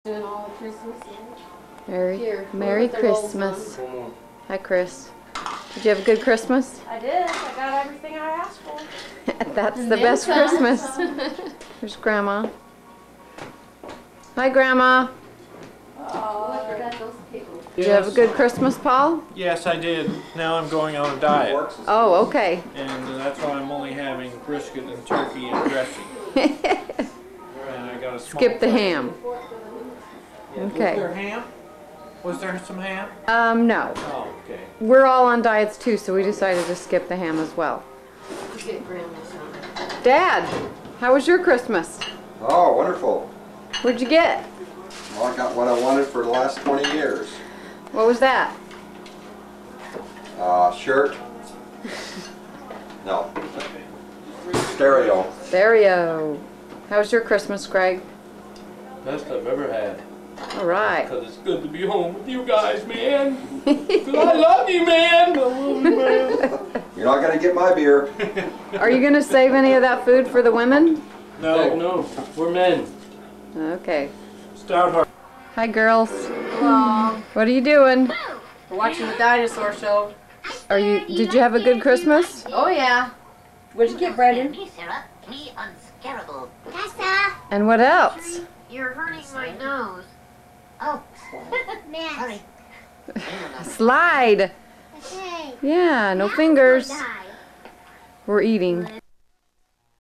Doing all of Christmas. Merry Christmas. Hi, Chris. Did you have a good Christmas? I did. I got everything I asked for. That's the best Christmas. Here's Grandma. Hi, Grandma. Did you have a good Christmas, Paul? Yes, I did. Now I'm going on a diet. Oh, okay. And that's why I'm only having brisket and turkey and dressing. And I got a small Skip the plate. ham. Was Okay. there ham? Was there some ham? No. Oh, okay. We're all on diets too, so we decided to skip the ham as well. Dad, how was your Christmas? Oh, wonderful. What'd you get? Well, I got what I wanted for the last 20 years. What was that? Shirt. No. Stereo. Stereo. How was your Christmas, Greg? Best I've ever had. All right. Because it's good to be home with you guys, man. 'Cause I love you, man. I love you, man. You're not going to get my beer. Are you going to save any of that food for the women? No, no, we're men. Okay. Stout heart. Hi, girls. Hello. What are you doing? We're watching the dinosaur show. Did you have a good Christmas? Oh yeah. What'd you get, Brandon? Me, Sarah. Me unscarable. Tessa! And what else? You're hurting my nose. Oh. Sorry. Slide. Okay. Yeah, no fingers. We're eating.